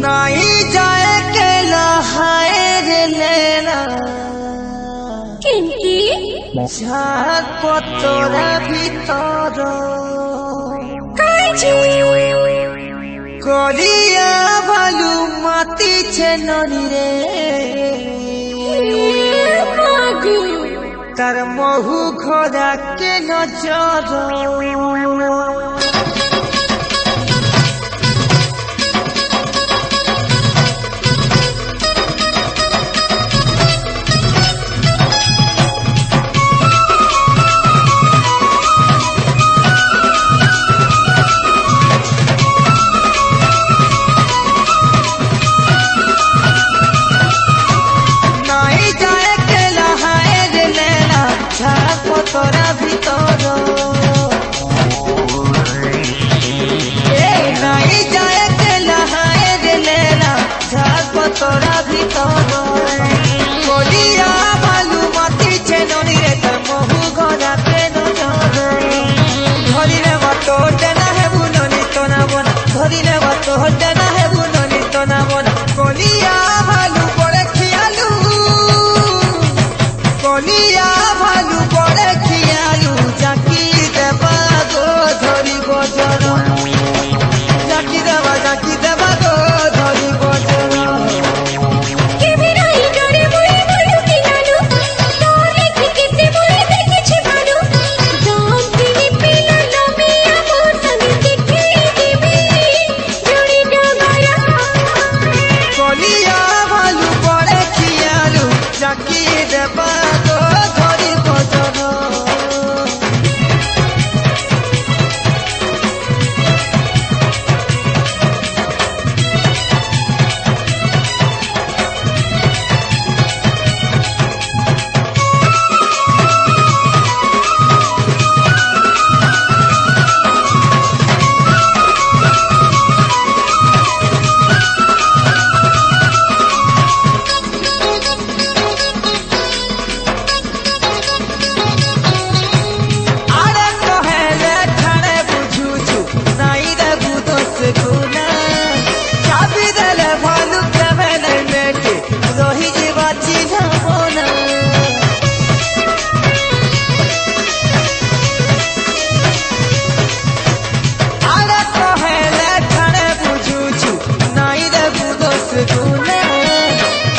नहीं जाए के लहाएर लेना किंती झाको तोरा भीतर काजी करिया भालू माती छे नरी रे मागू तार महू घोड़ा के नजर तोरा भीतर नहीं जाए के लहाएर लेना झाको तोरा भीतर कलिया भालू माती छे नरी रे तार महू घोड़ा के नजर धरी ने बातो देना है बुननी तो ना बना धरी ने बातो देना है बुननी तो ना बना कलिया भालू बड़े खियालू कलिया भालू बड़े खियालू जाकी देवा गो धरी बजर जाकी देवा गो धरी बजर के बिनाई डरे मोरे बड़ू किनालू तोरे किते मोरे देखिछि भालू दाम तिनी पिला लमिया मोर संग देखि दिबी जोड़ी डगरा कलिया भालू बड़े खियालू जाकी देवा गो धरी बजर आरे कहेले ठाणे बुझुछु नाई रे बुदस गुना चाबी देले भालू केवे नै बेटे रही जीवा चिन्ह मोना आरे कहेले ठाणे बुझुछु नाई रे बुदस गुना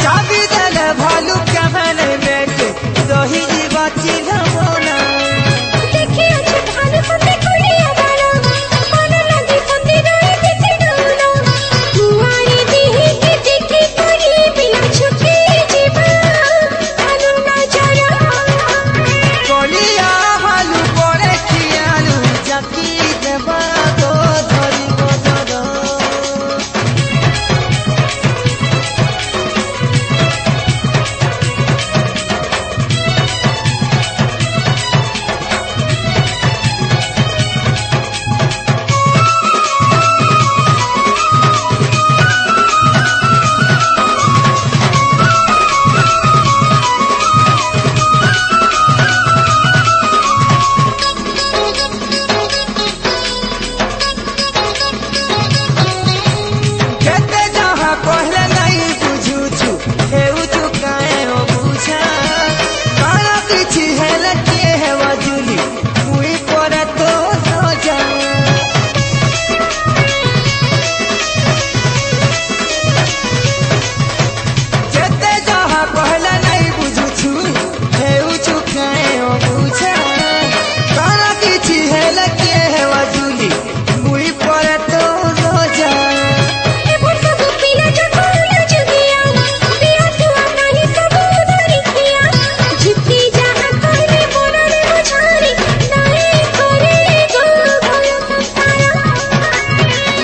चाबी देले भालू केवे नै बेटे रही जीवा चिन्ह मोना देखि अछि भालू पते कोलिया बाला मन नदी पते रहे बिछि डोला कुआरी दिही के देखि कोली बिना छुपे जीवा भालू ना जरा कलिया भालू बड़े खियालू जाकी देवा गो धरी बजर केते जहाँ कहले नहीं बुझुछु हेउछु काहे हो बुझा काना किछि हेले किए हेवा जुली मुई पर तो सजा केते जहाँ कहले नहीं बुझुछु हेउछु काहे हो बुझा काना किछि हेले किए हेवा जुली मुई पर तो सजा ए बोल सब पिया जकोला जुगिया पिया तू नहीं सब धरी किया जितनी जहां कहले मोर रे बुझारी नहीं करे गो भयो संसारा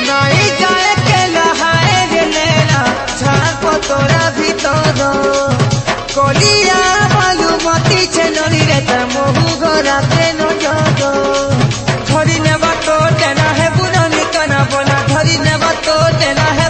नहीं जाए के लहाएर लेना झाको तोरा भीतर कलिया भालू माती छे नरी रे तार महू घोड़ा के नजर धरी नेबा तो देना है बुननी कना बना धरी नेबा तो देना है